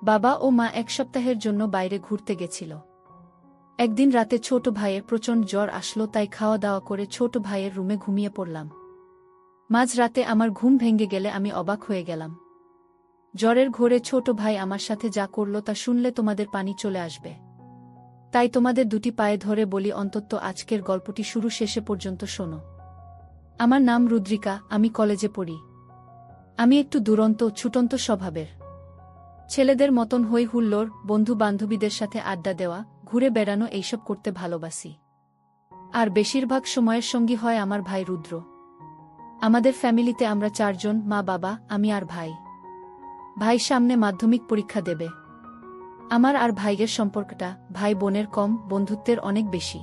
বাবা ও মা এক সপ্তাহের জন্য বাইরে ঘুরতে গেছিল। একদিন রাতে ছোট ভাইয়ের প্রচণ্ড জ্বর আসলো, তাই খাওয়া দাওয়া করে ছোট ভাইয়ের রুমে ঘুমিয়ে পড়লাম। মাঝ রাতে আমার ঘুম ভেঙে গেলে আমি অবাক হয়ে গেলাম। জ্বরের ঘোরে ছোট ভাই আমার সাথে যা করল তা শুনলে তোমাদের পানি চলে আসবে। তাই তোমাদের দুটি পায়ে ধরে বলি, অন্তত আজকের গল্পটি শুরু শেষে পর্যন্ত শোনো। আমার নাম রুদ্রিকা, আমি কলেজে পড়ি। আমি একটু দুরন্ত, ছুটন্ত স্বভাবের। ছেলেদের মতন হই হুল্লোড়, বন্ধু বান্ধবীদের সাথে আড্ডা দেওয়া, ঘুরে বেড়ানো এইসব করতে ভালোবাসি। আর বেশিরভাগ সময়ের সঙ্গী হয় আমার ভাই রুদ্র। আমাদের ফ্যামিলিতে আমরা চারজন, মা বাবা, আমি আর ভাই। ভাই সামনে মাধ্যমিক পরীক্ষা দেবে। আমার আর ভাইয়ের সম্পর্কটা ভাই বোনের কম, বন্ধুত্বের অনেক বেশি।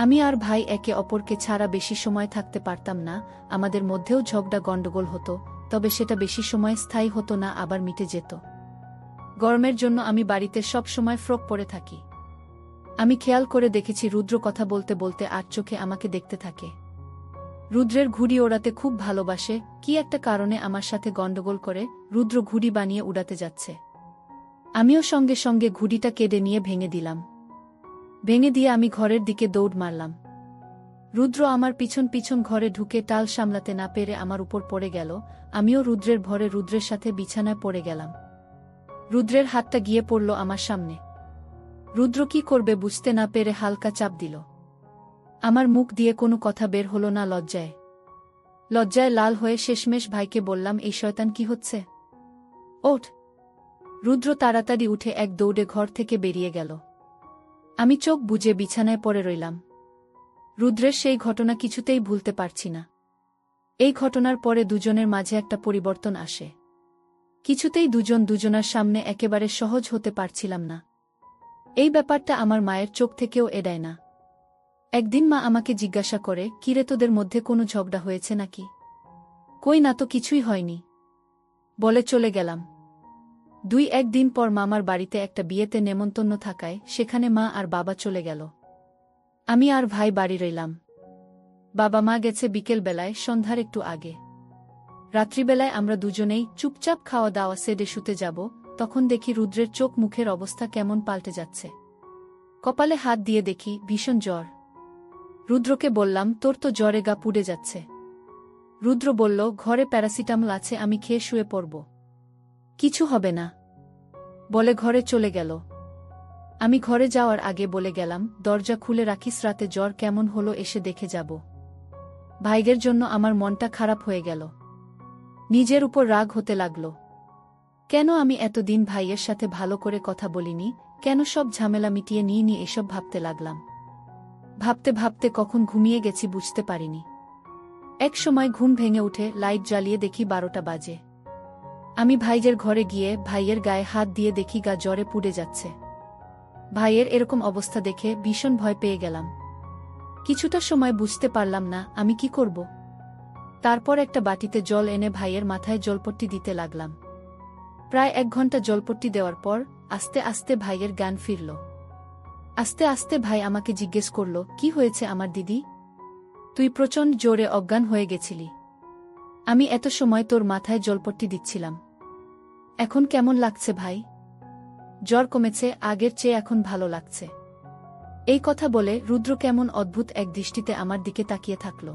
আমি আর ভাই একে অপরকে ছাড়া বেশি সময় থাকতে পারতাম না। আমাদের মধ্যেও ঝগড়া গণ্ডগোল হতো, তবে সেটা বেশি সময় স্থায়ী হতো না, আবার মিটে যেত। গরমের জন্য আমি বাড়িতে সব সময় ফ্রক পরে থাকি। আমি খেয়াল করে দেখেছি রুদ্র কথা বলতে বলতে আর চোখে আমাকে দেখতে থাকে। রুদ্রের ঘুড়ি ওড়াতে খুব ভালোবাসে, কি একটা কারণে আমার সাথে গণ্ডগোল করে রুদ্র ঘুড়ি বানিয়ে উড়াতে যাচ্ছে। আমিও সঙ্গে সঙ্গে ঘুড়িটা কেড়ে নিয়ে ভেঙে দিলাম। ভেঙে দিয়ে আমি ঘরের দিকে দৌড় মারলাম। রুদ্র আমার পিছন পিছন ঘরে ঢুকে টাল সামলাতে না পেরে আমার উপর পড়ে গেল। আমিও রুদ্রের ভরে রুদ্রের সাথে বিছানায় পড়ে গেলাম। রুদ্রের হাতটা গিয়ে পড়ল আমার সামনে। রুদ্র কি করবে বুঝতে না পেরে হালকা চাপ দিল। আমার মুখ দিয়ে কোনো কথা বের হলো না। লজ্জায় লাল হয়ে শেষমেশ ভাইকে বললাম, এই শয়তান কি হচ্ছে? ওঠ! রুদ্র তাড়াতাড়ি উঠে এক দৌড়ে ঘর থেকে বেরিয়ে গেল। আমি চোখ বুজে বিছানায় পড়ে রইলাম। রুদ্রের সেই ঘটনা কিছুতেই ভুলতে পারছি না। এই ঘটনার পরে দুজনের মাঝে একটা পরিবর্তন আসে। কিছুতেই দুজন দুজনার সামনে একেবারে সহজ হতে পারছিলাম না। এই ব্যাপারটা আমার মায়ের চোখ থেকেও এড়ায় না। একদিন মা আমাকে জিজ্ঞাসা করে, কিরে তোদের মধ্যে কোনো ঝগড়া হয়েছে নাকি? কই না তো, কিছুই হয়নি বলে চলে গেলাম। 2-1 দিন পর মামার বাড়িতে একটা বিয়েতে নেমন্তন্ন থাকায় সেখানে মা আর বাবা চলে গেল। আমি আর ভাই বাড়ি রইলাম। বাবা মা গেছে বিকেল বেলায়, সন্ধ্যার একটু আগে। রাত্রিবেলায় আমরা দুজনেই চুপচাপ খাওয়া দাওয়া সেরে শুতে যাব, তখন দেখি রুদ্রের চোখ মুখের অবস্থা কেমন পাল্টে যাচ্ছে। কপালে হাত দিয়ে দেখি ভীষণ জ্বর। রুদ্রকে বললাম, তোর তো জ্বরে গা পুড়ে যাচ্ছে। রুদ্র বলল, ঘরে প্যারাসিটামল আছে, আমি খেয়ে শুয়ে পড়ব, কিছু হবে না বলে ঘরে চলে গেল। আমি ঘরে যাওয়ার আগে বলে গেলাম, দরজা খুলে রাখিস, রাতে জ্বর কেমন হলো এসে দেখে যাব। ভাইয়ের জন্য আমার মনটা খারাপ হয়ে গেল। নিজের উপর রাগ হতে লাগল। কেন আমি এতদিন ভাইয়ের সাথে ভালো করে কথা বলিনি, কেন সব ঝামেলা মিটিয়ে নিইনি, এসব ভাবতে লাগলাম। ভাবতে ভাবতে কখন ঘুমিয়ে গেছি বুঝতে পারিনি। এক সময় ঘুম ভেঙে উঠে লাইট জ্বালিয়ে দেখি 12টা বাজে। আমি ভাইয়ের ঘরে গিয়ে ভাইয়ের গায়ে হাত দিয়ে দেখি গা জ্বরে পুড়ে যাচ্ছে। ভাইয়ের এরকম অবস্থা দেখে ভীষণ ভয় পেয়ে গেলাম। কিছুটা সময় বুঝতে পারলাম না আমি কি করব। তারপর একটা বাটিতে জল এনে ভাইয়ের মাথায় জলপট্টি দিতে লাগলাম। প্রায় 1 ঘন্টা জলপট্টি দেওয়ার পর আস্তে আস্তে ভাইয়ের জ্ঞান ফিরল। আস্তে আস্তে ভাই আমাকে জিজ্ঞেস করল, কি হয়েছে আমার দিদি? তুই প্রচণ্ড জোরে অজ্ঞান হয়ে গেছিলি। আমি এত সময় তোর মাথায় জলপট্টি দিচ্ছিলাম। এখন কেমন লাগছে ভাই? জ্বর কমেছে, আগের চেয়ে এখন ভালো লাগছে। এই কথা বলে রুদ্র কেমন অদ্ভুত এক দৃষ্টিতে আমার দিকে তাকিয়ে থাকল।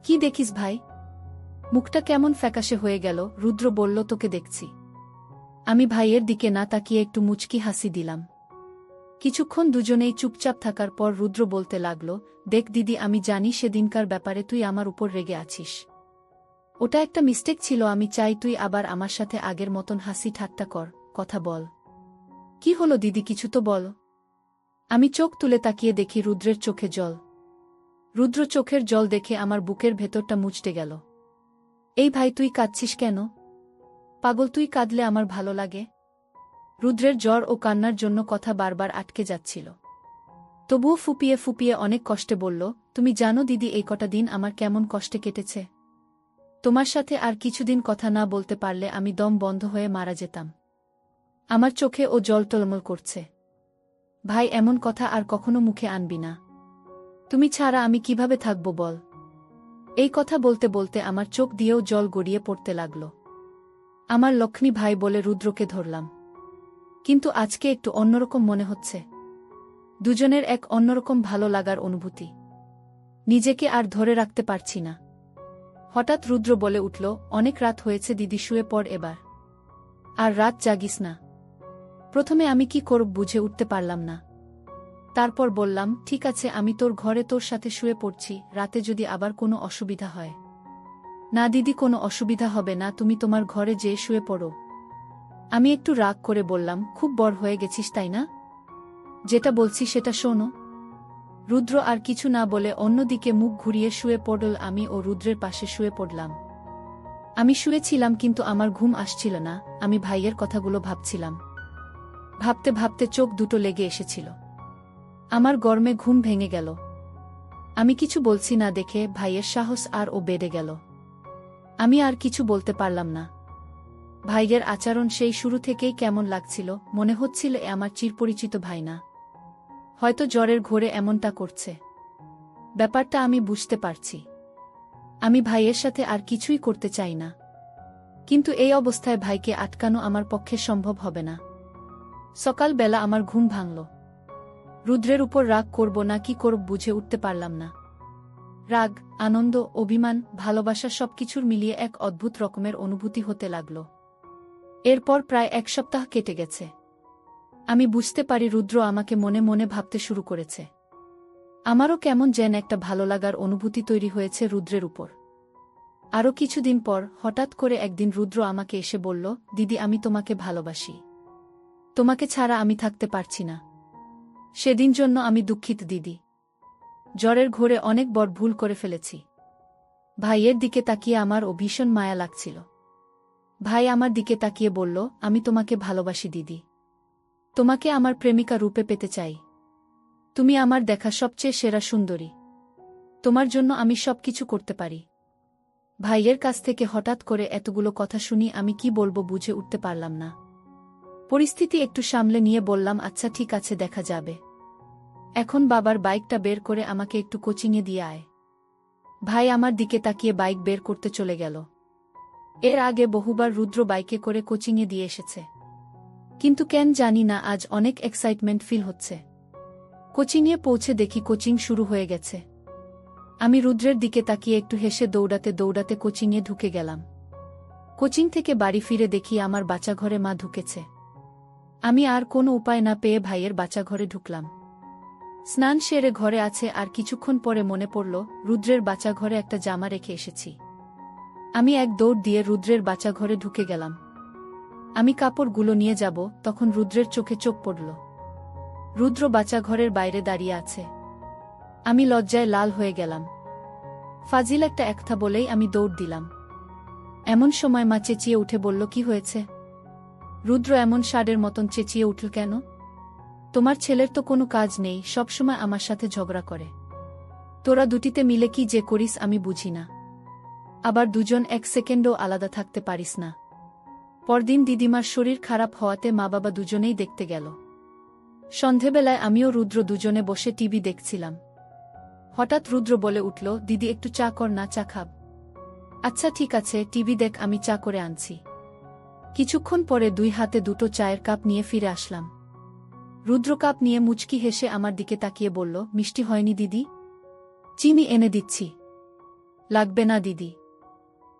কি দেখিস ভাই? মুখটা কেমন ফ্যাকাশে হয়ে গেল। রুদ্র বলল, তোকে দেখছি। আমি ভাইয়ের দিকে না তাকিয়ে একটু মুচকি হাসি দিলাম। কিছুক্ষণ দুজনেই চুপচাপ থাকার পর রুদ্র বলতে লাগল, দেখ দিদি, আমি জানি সেদিনকার ব্যাপারে তুই আমার উপর রেগে আছিস। ওটা একটা মিস্টেক ছিল, আমি চাই তুই আবার আমার সাথে আগের মতন হাসি ঠাট্টা কর, কথা বল। কি হলো দিদি, কিছু তো বল। আমি চোখ তুলে তাকিয়ে দেখি রুদ্রের চোখে জল। রুদ্র চোখের জল দেখে আমার বুকের ভেতরটা মুচড়ে গেল। এই ভাই, তুই কাঁদছিস কেন? পাগল, তুই কাঁদলে আমার ভালো লাগে? রুদ্রের জ্বর ও কান্নার জন্য কথা বারবার আটকে যাচ্ছিল। তবুও ফুপিয়ে ফুপিয়ে অনেক কষ্টে বলল, তুমি জানো দিদি, এই কটা দিন আমার কেমন কষ্টে কেটেছে। তোমার সাথে আর কিছুদিন কথা না বলতে পারলে আমি দম বন্ধ হয়ে মারা যেতাম। আমার চোখে ও জল টলমল করছে। ভাই, এমন কথা আর কখনো মুখে আনবি না। তুমি ছাড়া আমি কিভাবে থাকব বল। এই কথা বলতে বলতে আমার চোখ দিয়েও জল গড়িয়ে পড়তে লাগল। আমার লক্ষ্মী ভাই বলে রুদ্রকে ধরলাম। কিন্তু আজকে একটু অন্যরকম মনে হচ্ছে। দুজনের এক অন্যরকম ভালো লাগার অনুভূতি। নিজেকে আর ধরে রাখতে পারছি না। হঠাৎ রুদ্র বলে উঠল, অনেক রাত হয়েছে দিদি, শুয়ে পড় এবার। আর রাত জাগিস না। প্রথমে আমি কি করব বুঝে উঠতে পারলাম না। তারপর বললাম, ঠিক আছে, আমি তোর ঘরে তোর সাথে শুয়ে পড়ছি, রাতে যদি আবার কোনো অসুবিধা হয়। না দিদি, কোনো অসুবিধা হবে না, তুমি তোমার ঘরে যেয়ে শুয়ে পড়ো। আমি একটু রাগ করে বললাম, খুব বড় হয়ে গেছিস তাই না? যেটা বলছি সেটা শোনো। রুদ্র আর কিছু না বলে অন্যদিকে মুখ ঘুরিয়ে শুয়ে পড়ল। আমি ও রুদ্রের পাশে শুয়ে পড়লাম। আমি শুয়েছিলাম কিন্তু আমার ঘুম আসছিল না। আমি ভাইয়ের কথাগুলো ভাবছিলাম। ভাবতে ভাবতে চোখ দুটো লেগে এসেছিল। আমার গরমে ঘুম ভেঙে গেল। আমি কিছু বলছি না দেখে ভাইয়ের সাহস আর ও বেড়ে গেল। আমি আর কিছু বলতে পারলাম না। ভাইয়ের আচরণ সেই শুরু থেকেই কেমন লাগছিল, মনে হচ্ছিল এ আমার চিরপরিচিত ভাই না। হয়তো জ্বরের ঘোরে এমনটা করছে। ব্যাপারটা আমি বুঝতে পারছি। আমি ভাইয়ের সাথে আর কিছুই করতে চাই না। কিন্তু এই অবস্থায় ভাইকে আটকানো আমার পক্ষে সম্ভব হবে না। সকালবেলা আমার ঘুম ভাঙল। রুদ্রের উপর রাগ করব না কি করব বুঝে উঠতে পারলাম না। রাগ, আনন্দ, অভিমান, ভালোবাসা সবকিছুর মিলিয়ে এক অদ্ভুত রকমের অনুভূতি হতে লাগল। এরপর প্রায় এক সপ্তাহ কেটে গেছে। আমি বুঝতে পারি রুদ্র আমাকে মনে মনে ভাবতে শুরু করেছে। আমারও কেমন যেন একটা ভালো লাগার অনুভূতি তৈরি হয়েছে রুদ্রের উপর। আরও কিছুদিন পর হঠাৎ করে একদিন রুদ্র আমাকে এসে বলল, দিদি, আমি তোমাকে ভালোবাসি। তোমাকে ছাড়া আমি থাকতে পারছি না। সেদিন জন্য আমি দুঃখিত দিদি। জ্বরের ঘোরে অনেক বড় ভুল করে ফেলেছি। ভাইয়ের দিকে তাকিয়ে আমার ও ভীষণ মায়া লাগছিল। ভাই আমার দিকে তাকিয়ে বলল, আমি তোমাকে ভালোবাসি দিদি। তোমাকে আমার প্রেমিকা রূপে পেতে চাই। তুমি আমার দেখা সবচেয়ে সেরা সুন্দরী। তোমার জন্য আমি সবকিছু করতে পারি। ভাইয়ের কাছ থেকে হঠাৎ করে এতগুলো কথা শুনি আমি কি বলবো বুঝে উঠতে পারলাম না। পরিস্থিতি একটু সামলে নিয়ে বললাম, আচ্ছা ঠিক আছে, দেখা যাবে। এখন বাবার বাইকটা বের করে আমাকে একটু কোচিংয়ে দিয়ে আয়। ভাই আমার দিকে তাকিয়ে বাইক বের করতে চলে গেল। এর আগে বহুবার রুদ্র বাইকে করে কোচিংয়ে দিয়ে এসেছে। কিন্তু কেন জানি না আজ অনেক এক্সাইটমেন্ট ফিল হচ্ছে। কোচিংয়ে পৌঁছে দেখি কোচিং শুরু হয়ে গেছে। আমি রুদ্রের দিকে তাকিয়ে একটু হেসে দৌড়াতে দৌড়াতে কোচিংয়ে ঢুকে গেলাম। কোচিং থেকে বাড়ি ফিরে দেখি আমার বাচ্চাঘরে মা ঢুকেছে। আমি আর কোনো উপায় না পেয়ে ভাইয়ের বাচ্চাঘরে ঢুকলাম। স্নান সেরে ঘরে আছে আর কিছুক্ষণ পরে মনে পড়ল রুদ্রের বাচ্চাঘরে একটা জামা রেখে এসেছি। আমি এক দৌড় দিয়ে রুদ্রের বাচ্চাঘরে ঢুকে গেলাম। আমি কাপড়গুলো নিয়ে যাব, তখন রুদ্রের চোখে চোখ পড়ল। রুদ্র বাচ্চাঘরের বাইরে দাঁড়িয়ে আছে। আমি লজ্জায় লাল হয়ে গেলাম। ফাজিল একটা একথা বলেই আমি দৌড় দিলাম। এমন সময় মা চেঁচিয়ে উঠে বলল, কি হয়েছে? রুদ্র এমন ষাঁড়ের মতন চেঁচিয়ে উঠল কেন? তোমার ছেলের তো কোনো কাজ নেই, সবসময় আমার সাথে ঝগড়া করে। তোরা দুটিতে মিলে কি যে করিস আমি বুঝি না। আবার দুজন এক সেকেন্ডও আলাদা থাকতে পারিস না। পরদিন দিদিমার শরীর খারাপ হওয়াতে মা বাবা দুজনেই দেখতে গেল। সন্ধেবেলায় আমিও রুদ্র দুজনে বসে টিভি দেখছিলাম। হঠাৎ রুদ্র বলে উঠল, দিদি একটু চা কর না, চা খাব। আচ্ছা ঠিক আছে, টিভি দেখ, আমি চা করে আনছি। কিছুক্ষণ পরে দুই হাতে দুটো চায়ের কাপ নিয়ে ফিরে আসলাম। রুদ্র কাপ নিয়ে মুচকি হেসে আমার দিকে তাকিয়ে বলল, মিষ্টি হয়নি দিদি? চিনি এনে দিচ্ছি। লাগবে না দিদি,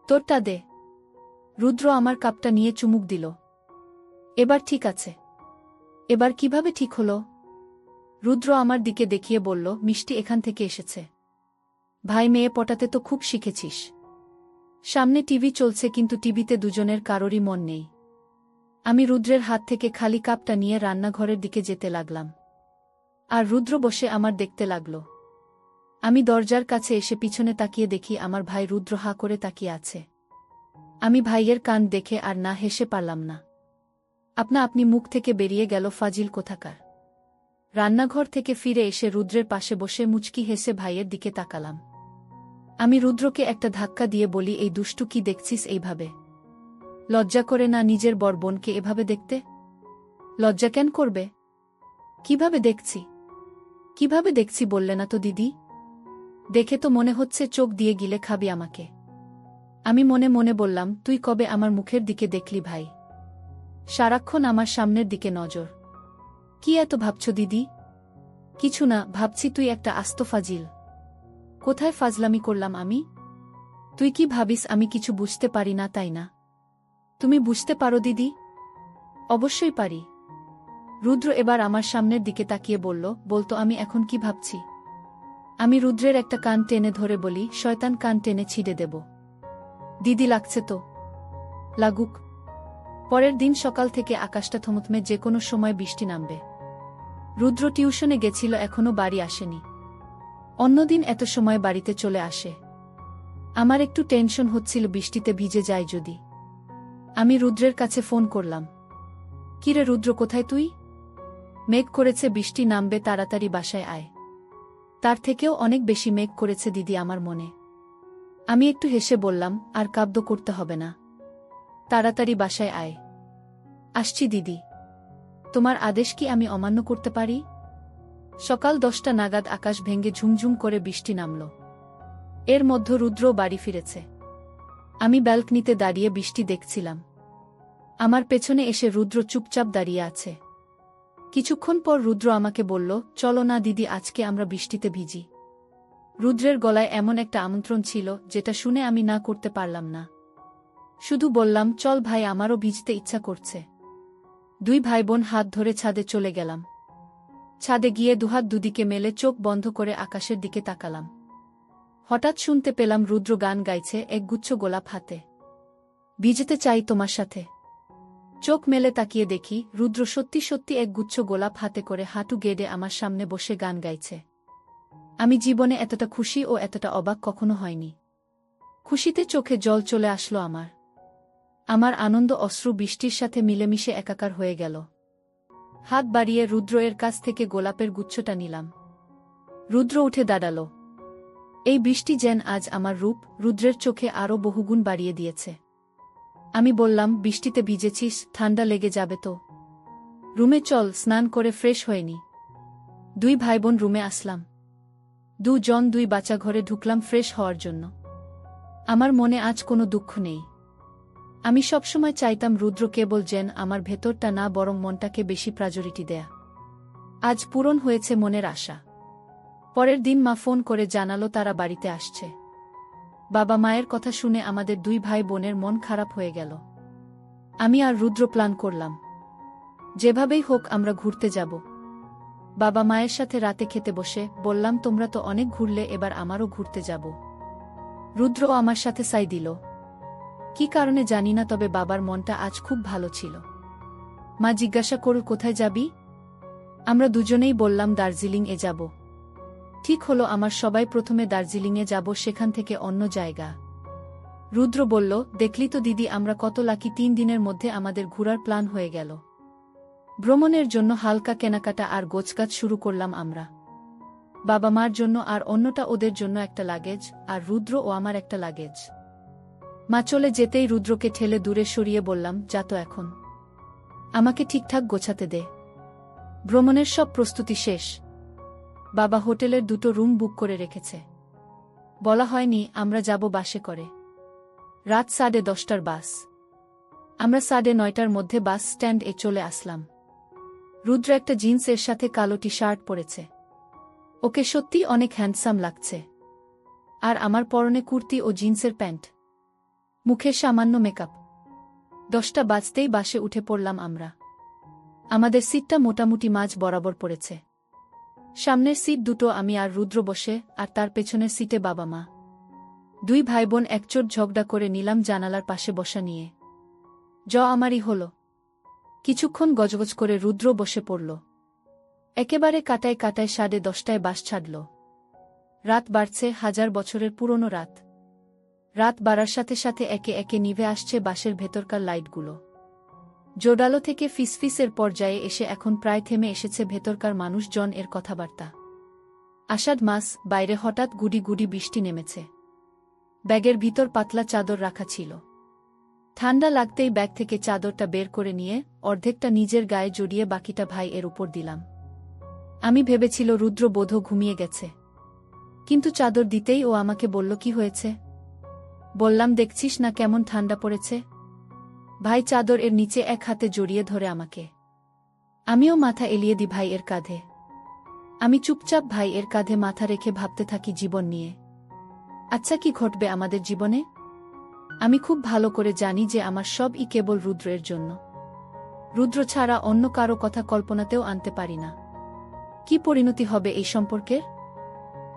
তোরটা দে। রুদ্র আমার কাপটা নিয়ে চুমুক দিল। এবার ঠিক আছে। এবার কিভাবে ঠিক হলো? রুদ্র আমার দিকে দেখিয়ে বলল, মিষ্টি এখান থেকে এসেছে। ভাই মেয়ে পটাতে তো খুব শিখেছিস। সামনে টিভি চলছে কিন্তু টিভিতে দুজনের কারোরই মন নেই। আমি রুদ্রের হাত থেকে খালি কাপটা নিয়ে রান্নাঘরের দিকে যেতে লাগলাম। আর রুদ্র বসে আমার দেখতে লাগল। আমি দরজার কাছে এসে পিছনে তাকিয়ে দেখি আমার ভাই রুদ্র হা করে তাকিয়ে আছে। আমি ভাইয়ের কান দেখে আর না হেসে পারলাম না। আপনি মুখ থেকে বেরিয়ে গেল ফাজিল কোথাকার। রান্নাঘর থেকে ফিরে এসে রুদ্রের পাশে বসে মুচকি হেসে ভাইয়ের দিকে তাকালাম। আমি রুদ্রকে একটা ধাক্কা দিয়ে বলি, এই দুষ্টু, কি দেখছিস এইভাবে? লজ্জা করে না নিজের বড় বোনকে এভাবে দেখতে? লজ্জা কেন করবে? কিভাবে দেখছি? কিভাবে দেখছি বললে না তো দিদি? দেখে তো মনে হচ্ছে চোখ দিয়ে গিলে খাবি আমাকে। আমি মনে মনে বললাম, তুই কবে আমার মুখের দিকে দেখলি ভাই? সারাক্ষণ আমার সামনের দিকে নজর। কি এত ভাবছ দিদি? কিছু না, ভাবছি তুই একটা আস্ত ফাজিল। কোথায় ফাজলামি করলাম আমি? তুই কি ভাবিস আমি কিছু বুঝতে পারি না তাই না? তুমি বুঝতে পারো দিদি? অবশ্যই পারি। রুদ্র এবার আমার সামনের দিকে তাকিয়ে বলতো আমি এখন কি ভাবছি? আমি রুদ্রের একটা কান টেনে ধরে বলি, শয়তান, কান টেনে ছিঁড়ে দেব। দিদি লাগছে তো? লাগুক। পরের দিন সকাল থেকে আকাশটা থমথমে, যে কোনো সময় বৃষ্টি নামবে। রুদ্র টিউশনে গেছিল, এখনো বাড়ি আসেনি। অন্যদিন এত সময় বাড়িতে চলে আসে। আমার একটু টেনশন হচ্ছিল বৃষ্টিতে ভিজে যায় যদি। আমি রুদ্রের কাছে ফোন করলাম। কিরে রুদ্র, কোথায় তুই? মেঘ করেছে, বৃষ্টি নামবে, তাড়াতাড়ি বাসায় আয়। তার থেকেও অনেক বেশি মেঘ করেছে দিদি আমার মনে। আমি একটু হেসে বললাম, আর কাব্য করতে হবে না, তাড়াতাড়ি বাসায় আয়। আসছি দিদি। তোমার আদেশ কি আমি অমান্য করতে পারি? সকাল 10টা নাগাদ আকাশ ভেঙে ঝুমঝুম করে বৃষ্টি নামল। এর মধ্যে রুদ্র বাড়ি ফিরেছে। আমি ব্যালকনিতে দাঁড়িয়ে বৃষ্টি দেখছিলাম। আমার পেছনে এসে রুদ্র চুপচাপ দাঁড়িয়ে আছে। কিছুক্ষণ পর রুদ্র আমাকে বলল, চলো না দিদি, আজকে আমরা বৃষ্টিতে ভিজি। রুদ্রের গলায় এমন একটা আমন্ত্রণ ছিল যেটা শুনে আমি না করতে পারলাম না। শুধু বললাম, চল ভাই, আমারও ভিজতে ইচ্ছা করছে। দুই ভাই বোন হাত ধরে ছাদে চলে গেলাম। ছাদে গিয়ে দুহাত দুদিকে মেলে চোখ বন্ধ করে আকাশের দিকে তাকালাম। হঠাৎ শুনতে পেলাম রুদ্র গান গাইছে, একগুচ্ছ গোলাপ হাতে। ভিজতে চাই তোমার সাথে। চোখ মেলে তাকিয়ে দেখি রুদ্র সত্যি সত্যি একগুচ্ছ গোলাপ হাতে করে হাঁটু গেড়ে আমার সামনে বসে গান গাইছে। আমি জীবনে এতটা খুশি ও এতটা অবাক কখনো হয়নি। খুশিতে চোখে জল চলে আসলো আমার। আমার আনন্দ অশ্রু বৃষ্টির সাথে মিলেমিশে একাকার হয়ে গেল। হাত বাড়িয়ে রুদ্র এর কাছ থেকে গোলাপের গুচ্ছটা নিলাম। রুদ্র উঠে দাঁড়াল। এই বৃষ্টি যেন আজ আমার রূপ রুদ্রের চোখে আরও বহুগুণ বাড়িয়ে দিয়েছে। আমি বললাম, বৃষ্টিতে ভিজেছিস, ঠান্ডা লেগে যাবে তো। রুমে চল, স্নান করে ফ্রেশ হয়নি। দুই ভাই বোন রুমে আসলাম। দুজন দুই বাচ্চা ঘরে ঢুকলাম ফ্রেশ হওয়ার জন্য। আমার মনে আজ কোনো দুঃখ নেই। আমি সবসময় চাইতাম রুদ্র কেবল যেন আমার ভেতরটা না, বরং মনটাকে বেশি প্রায়োরিটি দেয়া। আজ পূরণ হয়েছে মনের আশা। পরের দিন মা ফোন করে জানালো তারা বাড়িতে আসছে। বাবা মায়ের কথা শুনে আমাদের দুই ভাই বোনের মন খারাপ হয়ে গেল। আমি আর রুদ্র প্ল্যান করলাম, যেভাবেই হোক আমরা ঘুরতে যাব। বাবা মায়ের সাথে রাতে খেতে বসে বললাম, তোমরা তো অনেক ঘুরলে, এবার আমারও ঘুরতে যাব। রুদ্র আমার সাথে সাই দিল। কি কারণে জানি না, তবে বাবার মনটা আজ খুব ভালো ছিল। মা জিজ্ঞাসা করল, কোথায় যাবি? আমরা দুজনেই বললাম, দার্জিলিং-এ যাব। ঠিক হলো আমার, সবাই প্রথমে দার্জিলিংয়ে যাব, সেখান থেকে অন্য জায়গা। রুদ্র বলল, দেখলি তো দিদি, আমরা কত লাকি, 3 দিনের মধ্যে আমাদের ঘোরার প্ল্যান হয়ে গেল। ভ্রমণের জন্য হালকা কেনাকাটা আর গোছগাছ শুরু করলাম আমরা। বাবা মার জন্য আর অন্যটা ওদের জন্য একটা লাগেজ, আর রুদ্র ও আমার একটা লাগেজ। মা চলে যেতেই রুদ্রকে ঠেলে দূরে সরিয়ে বললাম, যা তো এখন, আমাকে ঠিকঠাক গোছাতে দে। ভ্রমণের সব প্রস্তুতি শেষ। বাবা হোটেলের 2টো রুম বুক করে রেখেছে। বলা হয়নি আমরা যাব বাসে করে। রাত 10:30টার বাস। আমরা 9:30টার মধ্যে বাস স্ট্যান্ড-এ চলে আসলাম। রুদ্র একটা জিন্সের সাথে কালো টি-শার্ট পরেছে। ওকে সত্যি অনেক হ্যান্ডসাম লাগছে। আর আমার পরনে কুর্তি ও জিন্সের প্যান্ট, মুখে সামান্য মেকআপ। 10টা বাজতেই বাসে উঠে পড়লাম আমরা। আমাদের সিটটা মোটামুটি মাঝ বরাবর পড়েছে। সামনের সিট 2টো আমি আর রুদ্র বসে, আর তার পেছনের সিটে বাবা মা। দুই ভাই বোন একচোট ঝগড়া করে নিলাম জানালার পাশে বসা নিয়ে। আমারই হলো। কিছুক্ষণ গজগজ করে রুদ্র বসে পড়ল। একেবারে কাটায় কাটায় 10:30টায় বাস ছাড়ল। রাত বাড়ছে, 1000 বছরের পুরনো রাত। রাত বাড়ার সাথে সাথে একে একে নিভে আসছে বাসের ভেতরকার লাইটগুলো। জোডালো থেকে ফিসফিসের পর্যায়ে এসে এখন প্রায় থেমে এসেছে ভেতরকার মানুষজন এর কথাবার্তা। আষাঢ় মাস, বাইরে হঠাৎ গুডি গুডি বৃষ্টি নেমেছে। ব্যাগের ভিতর পাতলা চাদর রাখা ছিল। ঠান্ডা লাগতেই ব্যাগ থেকে চাদরটা বের করে নিয়ে অর্ধেকটা নিজের গায়ে জড়িয়ে বাকিটা ভাই এর উপর দিলাম। আমি ভেবেছিল রুদ্র বোধও ঘুমিয়ে গেছে, কিন্তু চাদর দিতেই ও আমাকে বলল, কি হয়েছে? বললাম, দেখছিস না কেমন ঠান্ডা পড়েছে। ভাই চাদর এর নিচে এক হাতে জড়িয়ে ধরে আমাকে। আমিও মাথা এলিয়ে দিই ভাই এর কাঁধে। আমি চুপচাপ ভাই এর কাঁধে মাথা রেখে ভাবতে থাকি জীবন নিয়ে। আচ্ছা, কি ঘটবে আমাদের জীবনে? আমি খুব ভালো করে জানি যে আমার সবই কেবল রুদ্রের জন্য। রুদ্র ছাড়া অন্য কারো কথা কল্পনাতেও আনতে পারি না। কি পরিণতি হবে এই সম্পর্কের?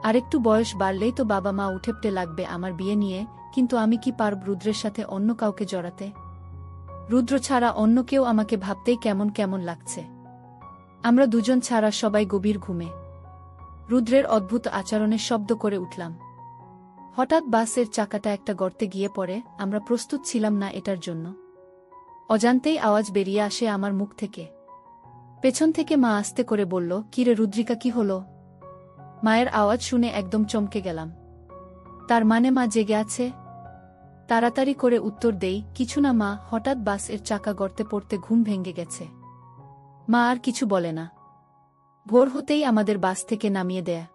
আরেকটু বয়স বাড়লেই তো বাবা মা উঠেপটে লাগবে আমার বিয়ে নিয়ে, কিন্তু আমি কি পারব রুদ্রের সাথে অন্য কাউকে জড়াতে? রুদ্র ছাড়া অন্য কেউ আমাকে ভাবতেই কেমন কেমন লাগছে। আমরা দুজন ছাড়া সবাই গভীর ঘুমে। রুদ্রের অদ্ভুত আচরণে শব্দ করে উঠলাম। হঠাৎ বাসের চাকাটা একটা গর্তে গিয়ে পড়ে। আমরা প্রস্তুত ছিলাম না এটার জন্য। অজান্তেই আওয়াজ বেরিয়ে আসে আমার মুখ থেকে। পেছন থেকে মা আস্তে করে বলল, কিরে রুদ্রিকা, কি হলো? মায়ের আওয়াজ শুনে একদম চমকে গেলাম। তার মানে মা জেগে আছে? তাড়াতাড়ি করে উত্তর দেই, কিছু না মা, হঠাৎ বাসের চাকা গর্তে পড়তে ঘুম ভেঙে গেছে। মা আর কিছু বলে না। ভোর হতেই আমাদের বাস থেকে নামিয়ে দেয়।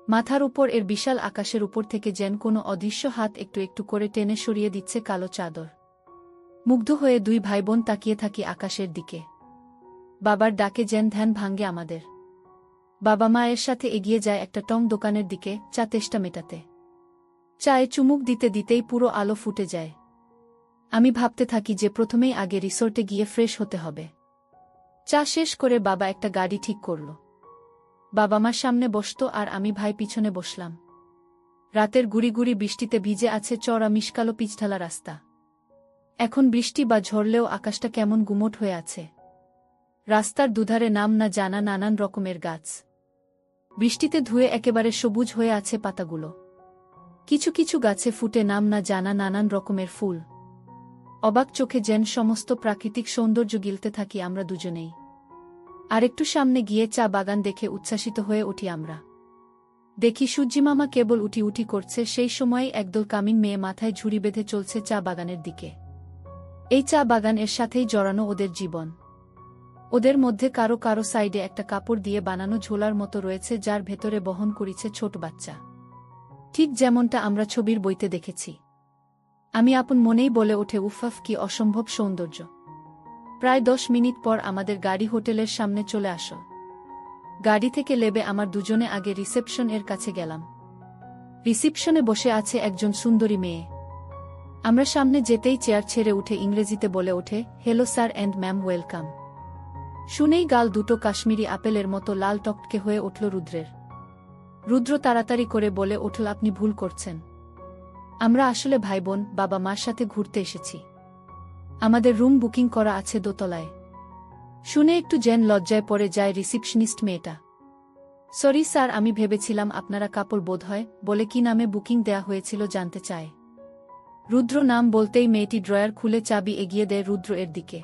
মাথার উপর এর বিশাল আকাশের উপর থেকে যেন কোনো অদৃশ্য হাত একটু একটু করে টেনে সরিয়ে দিচ্ছে কালো চাদর। মুগ্ধ হয়ে দুই ভাইবোন তাকিয়ে থাকি আকাশের দিকে। বাবার ডাকে যেন ধ্যান ভাঙ্গে আমাদের। বাবা মায়ের সাথে এগিয়ে যায় একটা টং দোকানের দিকে চা তেষ্টা মেটাতে। চায়ে চুমুক দিতে দিতেই পুরো আলো ফুটে যায়। আমি ভাবতে থাকি যে প্রথমেই আগে রিসোর্টে গিয়ে ফ্রেশ হতে হবে। চা শেষ করে বাবা একটা গাড়ি ঠিক করল। বাবা মার সামনে বসত আর আমি ভাই পিছনে বসলাম। রাতের গুড়ি গুড়ি বৃষ্টিতে ভিজে আছে চড়া মিশকালো পিচঢালা রাস্তা। এখন বৃষ্টি বা ঝরলেও আকাশটা কেমন গুমোট হয়ে আছে। রাস্তার দুধারে নাম না জানা নানান রকমের গাছ। বৃষ্টিতে ধুয়ে একেবারে সবুজ হয়ে আছে পাতাগুলো। কিছু কিছু গাছে ফুটে নাম না জানা নানান রকমের ফুল। অবাক চোখে যেন সমস্ত প্রাকৃতিক সৌন্দর্য গিলতে থাকি আমরা দুজনেই। আরেকটু সামনে গিয়ে চা বাগান দেখে উচ্ছ্বাসিত হয়ে উঠি আমরা। দেখি সূর্যিমামা কেবল উঠি উঠি করছে, সেই সময় একদল কামিন মেয়ে মাথায় ঝুড়ি বেঁধে চলছে চা বাগানের দিকে। এই চা বাগান এর সাথেই জড়ানো ওদের জীবন। ওদের মধ্যে কারো কারো সাইডে একটা কাপড় দিয়ে বানানো ঝোলার মতো রয়েছে, যার ভেতরে বহন করিছে ছোট বাচ্চা। ঠিক যেমনটা আমরা ছবির বইতে দেখেছি। আমি আপন মনেই বলে ওঠে, উফাফ, কি অসম্ভব সৌন্দর্য। প্রায় 10 মিনিট পর আমাদের গাড়ি হোটেলের সামনে চলে আসো। গাড়ি থেকে লেবে আমার দুজনে আগে রিসেপশন এর কাছে গেলাম। রিসেপশনে বসে আছে একজন সুন্দরী মেয়ে। আমরা সামনে যেতেই চেয়ার ছেড়ে উঠে ইংরেজিতে বলে ওঠে, hello sir and ma'am, welcome. শুনেই গাল দুটো কাশ্মীরি আপেলের মতো লাল টকটকে হয়ে উঠল রুদ্রের। রুদ্র তাড়াতাড়ি করে বলে উঠল, আপনি ভুল করছেন। আমরা আসলে ভাইবোন, বাবা মার সাথে ঘুরতে এসেছি। আমাদের রুম বুকিং করা আছে দোতলায়। শুনে একটু যেন লজ্জায় পড়ে যায় রিসিপশনিস্ট মেয়েটা। সরি স্যার, আমি ভেবেছিলাম আপনারা কাপড় বোধ হয়, বলে কি নামে বুকিং দেয়া হয়েছিল জানতে চায়। রুদ্র নাম বলতেই মেয়েটি ড্রয়ার খুলে চাবি এগিয়ে দেয় রুদ্র এর দিকে।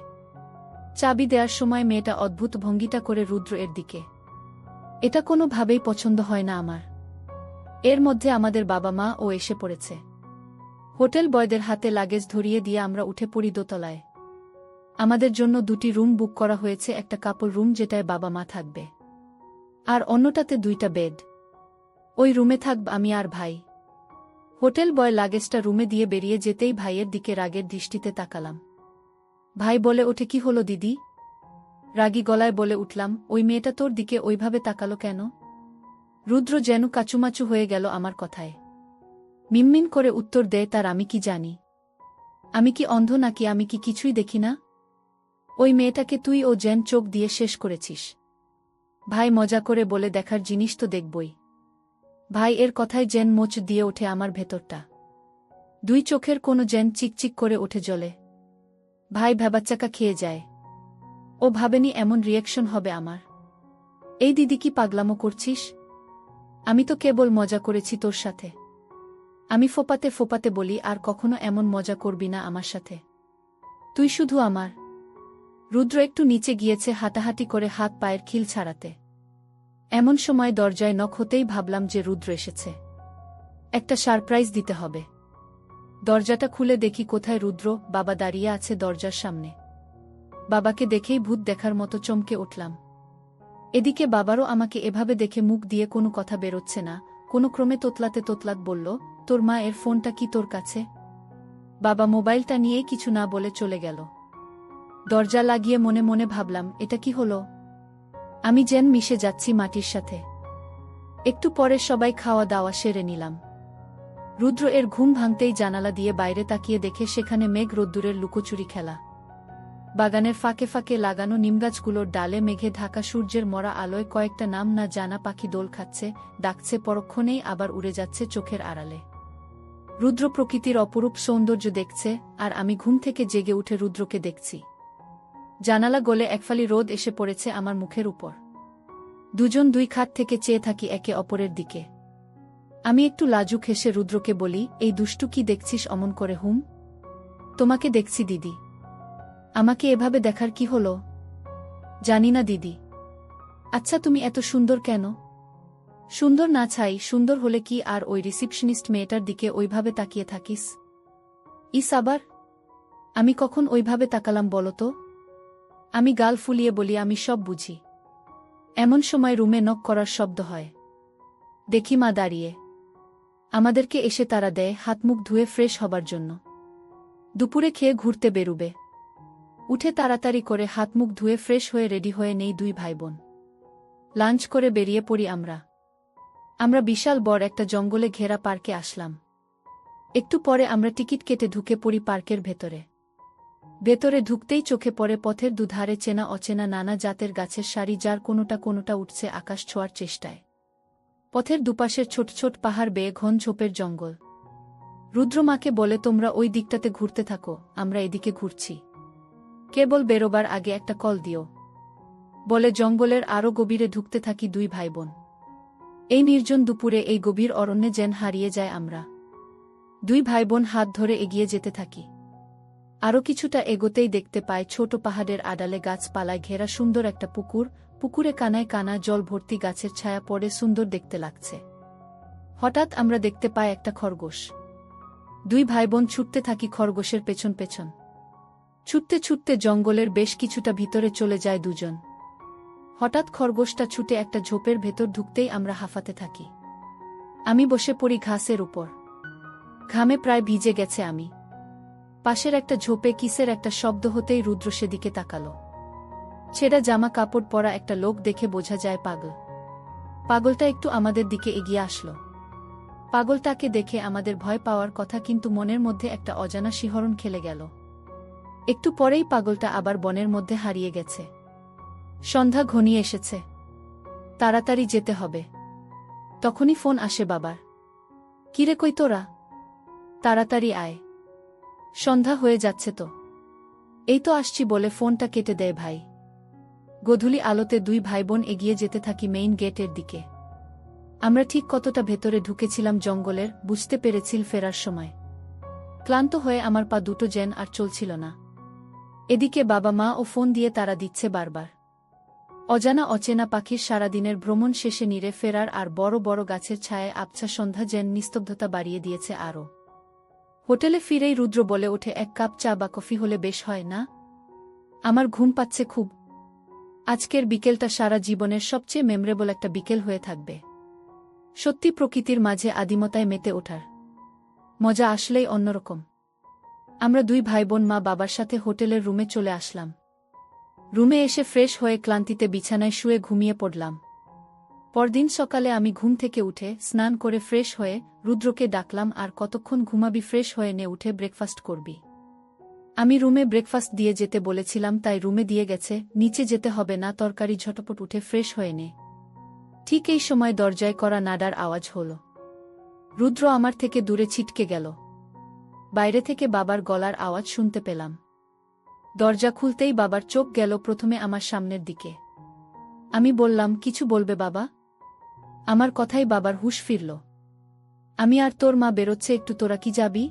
চাবি দেওয়ার সময় মেয়েটা অদ্ভুত ভঙ্গিটা করে রুদ্র এর দিকে। এটা কোনোভাবেই পছন্দ হয় না আমার। এর মধ্যে আমাদের বাবা মা ও এসে পড়েছে। হোটেল বয়দের হাতে লাগেজ ধরিয়ে দিয়ে আমরা উঠে পড়ি দোতলায়। আমাদের জন্য 2টি রুম বুক করা হয়েছে, একটা কাপল রুম যেটায় বাবা মা থাকবে, আর অন্যটাতে 2টা বেড। ওই রুমে থাকব আমি আর ভাই। হোটেল বয় লাগেজটা রুমে দিয়ে বেরিয়ে যেতেই ভাইয়ের দিকে রাগের দৃষ্টিতে তাকালাম। ভাই বলে ওঠে, কি হলো দিদি? রাগী গলায় বলে উঠলাম, ওই মেয়েটা তোর দিকে ওইভাবে তাকালো কেন? রুদ্র যেন কাচুমাচু হয়ে গেল আমার কথায়। মিনমিন করে উত্তর দেয়, তার আমি কি জানি? আমি কি অন্ধ নাকি? আমি কি কিছুই দেখি না? ওই মেয়েটাকে তুই ও যেন চোখ দিয়ে শেষ করেছিস। ভাই মজা করে বলে, দেখার জিনিস তো দেখবই। ভাই এর কথায় যেন মোচ দিয়ে ওঠে আমার ভেতরটা। 2 চোখের কোনো যেন চিকচিক করে ওঠে জলে। ভাই ভ্যাবাচ্চাকা খেয়ে যায়। ও ভাবেনি এমন রিয়াকশন হবে আমার। এই দিদি, কি পাগলামো করছিস? আমি তো কেবল মজা করেছি তোর সাথে। আমি ফোপাতে ফোপাতে বলি, আর কখনো এমন মজা করবি না আমার সাথে। তুই শুধু আমার। রুদ্র একটু নিচে গিয়েছে হাঁটাহাঁটি করে হাত পায়ের খিল ছাড়াতে। এমন সময় দরজায় নক হতেই ভাবলাম যে রুদ্র এসেছে। একটা সারপ্রাইজ দিতে হবে। দরজাটা খুলে দেখি কোথায় রুদ্র, বাবা দাঁড়িয়ে আছে দরজার সামনে। বাবাকে দেখেই ভূত দেখার মতো চমকে উঠলাম। এদিকে বাবারও আমাকে এভাবে দেখে মুখ দিয়ে কোনো কথা বেরোচ্ছে না। কোনো ক্রমে তোতলাতে তোতলাত বলল, তোর মা এর ফোনটা কি তোর কাছে? বাবা মোবাইলটা নিয়েই কিছু না বলে চলে গেল। দরজা লাগিয়ে মনে মনে ভাবলাম, এটা কি হলো? আমি যেন মিশে যাচ্ছি মাটির সাথে। একটু পরে সবাই খাওয়া দাওয়া সেরে নিলাম। রুদ্র এর ঘুম ভাঙতেই জানালা দিয়ে বাইরে তাকিয়ে দেখে সেখানে মেঘ রোদ্দুরের লুকোচুরি খেলা। বাগানের ফাঁকে ফাঁকে লাগানো নিমগাছগুলোর ডালে মেঘে ঢাকা সূর্যের মরা আলোয় কয়েকটা নাম না জানা পাখি দোল খাচ্ছে, ডাকছে, পরক্ষণেই আবার উড়ে যাচ্ছে চোখের আড়ালে। রুদ্র প্রকৃতির অপরূপ সৌন্দর্য দেখছে, আর আমি ঘুম থেকে জেগে উঠে রুদ্রকে দেখছি। জানালা গলে একফালি রোদ এসে পড়েছে আমার মুখের উপর। দুজন দুই খাট থেকে চেয়ে থাকি একে অপরের দিকে। আমি একটু লাজুক হেসে রুদ্রকে বলি, এই দুষ্টু কি দেখছিস অমন করে? হুম, তোমাকে দেখছি দিদি। আমাকে এভাবে দেখার কি হলো? জানি না দিদি। আচ্ছা, তুমি এত সুন্দর কেন? সুন্দর না ছাই, সুন্দর হলে কি আর ওই রিসিপশনিস্ট মেয়েটার দিকে ওইভাবে তাকিয়ে থাকিস? ইস, আবার আমি কখন ওইভাবে তাকালাম বলো তো? আমি গাল ফুলিয়ে বলি, আমি সব বুঝি। এমন সময় রুমে নক করার শব্দ হয়। দেখি মা দাঁড়িয়ে। আমাদেরকে এসে তাড়া দেয় হাতমুখ ধুয়ে ফ্রেশ হবার জন্য। দুপুরে খেয়ে ঘুরতে বেরুবে। উঠে তাড়াতাড়ি করে হাতমুখ ধুয়ে ফ্রেশ হয়ে রেডি হয়ে নেই দুই ভাইবোন। লাঞ্চ করে বেরিয়ে পড়ি আমরা বিশাল বড় একটা জঙ্গলে ঘেরা পার্কে আসলাম। একটু পরে আমরা টিকিট কেটে ঢুকে পড়ি পার্কের ভেতরে। ভেতরে ঢুকতেই চোখে পড়ে পথের দুধারে চেনা অচেনা নানা জাতের গাছের সারি, যার কোনোটা উঠছে আকাশ ছোঁয়ার চেষ্টায়। পথের দুপাশের ছোট ছোট পাহাড় বেয়ে ঘন ঝোপের জঙ্গল। রুদ্রমাকে বলে, তোমরা ওই দিকটাতে ঘুরতে থাকো, আমরা এদিকে ঘুরছি। কেবল বেরোবার আগে একটা কল দিও, বলে জঙ্গলের আরও গভীরে ঢুকতে থাকি দুই ভাইবোন। এই নির্জন দুপুরে এই গভীর অরণ্যে যেন হারিয়ে যায় আমরা। দুই ভাইবোন হাত ধরে এগিয়ে যেতে থাকি। আরও কিছুটা এগোতেই দেখতে পায় ছোট পাহাড়ের আড়ালে গাছপালায় ঘেরা সুন্দর একটা পুকুর। পুকুরে কানায় কানা জল ভর্তি, গাছের ছায়া পড়ে, সুন্দর দেখতে লাগছে। হঠাৎ আমরা দেখতে পাই একটা খরগোশ। দুই ভাইবোন ছুটতে থাকি খরগোশের পেছন পেছন। ছুটতে ছুটতে জঙ্গলের বেশ কিছুটা ভিতরে চলে যায় দুজন। হঠাৎ খরগোশটা ছুটে একটা ঝোপের ভেতর ঢুকতেই আমরা হাঁফাতে থাকি। আমি বসে পড়ি ঘাসের উপর। ঘামে প্রায় ভিজে গেছে আমি। পাশের একটা ঝোপে কিসের একটা শব্দ হতেই রুদ্র সেদিকে তাকালো। ছেঁড়া জামা কাপড় পরা একটা লোক দেখে বোঝা যায় পাগল। পাগলটা একটু আমাদের দিকে এগিয়ে আসলো। পাগলটাকে দেখে আমাদের ভয় পাওয়ার কথা, কিন্তু মনের মধ্যে একটা অজানা শিহরণ খেলে গেল। একটু পরেই পাগলটা আবার বনের মধ্যে হারিয়ে গেছে। সন্ধ্যা ঘনিয়ে এসেছে, তাড়াতাড়ি যেতে হবে। তখনই ফোন আসে বাবার। কিরে, কই তোরা? তাড়াতাড়ি আয়, সন্ধ্যা হয়ে যাচ্ছে তো। এই তো আসছি বলে ফোনটা কেটে দেয় ভাই। গোধূলি আলোতে দুই ভাইবোন এগিয়ে যেতে থাকি মেইন গেটের দিকে। আমরা ঠিক কতটা ভেতরে ঢুকেছিলাম জঙ্গলের বুঝতে পেরেছিল ফেরার সময়। ক্লান্ত হয়ে আমার পা দুটো যেন আর চলছিল না। এদিকে বাবা মা ও ফোন দিয়ে তাড়া দিচ্ছে বারবার। অজানা অচেনা পাখির সারাদিনের ভ্রমণ শেষে নিরে ফেরার আর বড় বড় গাছের ছায়ায় আবছা সন্ধ্যা যেন নিস্তব্ধতা বাড়িয়ে দিয়েছে আরও। হোটেলে ফিরেই রুদ্র বলে ওঠে, এক কাপ চা বা কফি হলে বেশ হয় না? আমার ঘুম পাচ্ছে খুব। আজকের বিকেলটা সারা জীবনের সবচেয়ে মেমোরেবল একটা বিকেল হয়ে থাকবে। সত্যি প্রকৃতির মাঝে আদিমতায় মেতে ওঠার মজা আসলেই অন্যরকম। আমরা দুই ভাইবোন মা বাবার সাথে হোটেলের রুমে চলে আসলাম। রুমে এসে ফ্রেশ হয়ে ক্লান্তিতে বিছানায় শুয়ে ঘুমিয়ে পড়লাম। পরদিন সকালে আমি ঘুম থেকে উঠে স্নান করে ফ্রেশ হয়ে রুদ্রকে ডাকলাম, আর কতক্ষণ ঘুমাবি? ফ্রেশ হয়ে নে, উঠে ব্রেকফাস্ট করবি। আমি রুমে ব্রেকফাস্ট দিয়ে যেতে বলেছিলাম, তাই রুমে দিয়ে গেছে। নিচে যেতে হবে না, তরকারি ঝটপট, উঠে ফ্রেশ হয়ে নে। ঠিক এই সময় দরজায় করা নাড়ার আওয়াজ হল। রুদ্র আমার থেকে দূরে ছিটকে গেল। বাইরে থেকে বাবার গলার আওয়াজ শুনতে পেলাম। দরজা খুলতেই বাবার চোখ গেল প্রথমে আমার সামনের দিকে। আমি বললাম, কিছু বলবে বাবা? আমার কথাই বাবার হুঁশ ফিরল। আমি আর তোর মা বেরোচ্ছে একটু, তোরা কি যাবি?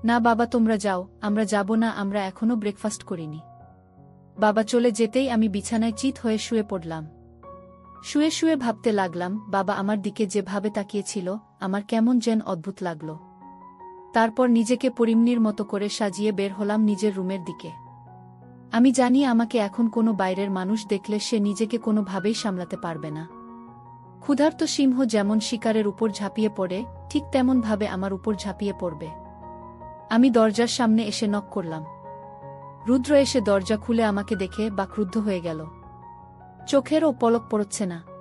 না বাবা, তোমরা যাও। আমরা যাব না, আমরা এখনো ব্রেকফাস্ট করিনি। বাবা চলে যেতেই আমি বিছানায় চিত হয়ে শুয়ে পড়লাম। শুয়ে শুয়ে ভাবতে লাগলাম, বাবা আমার দিকে যেভাবে তাকিয়েছিল আমার কেমন যেন অদ্ভুত লাগল। তারপর নিজেকে পরিমনির মতো করে সাজিয়ে বের হলাম নিজের রুমের দিকে। আমি জানি আমাকে এখন কোনো বাইরের মানুষ দেখলে সে নিজেকে কোনোভাবেই সামলাতে পারবে না। ক্ষুধার্ত সিংহ যেমন শিকারের উপর ঝাঁপিয়ে পড়ে, ঠিক তেমনভাবে আমার উপর ঝাঁপিয়ে পড়বে। আমি দরজার সামনে এসে নক করলাম। রুদ্র এসে দরজা খুলে আমাকে দেখে বাকরুদ্ধ হয়ে গেল। চোখেরও পলক পড়ছে না।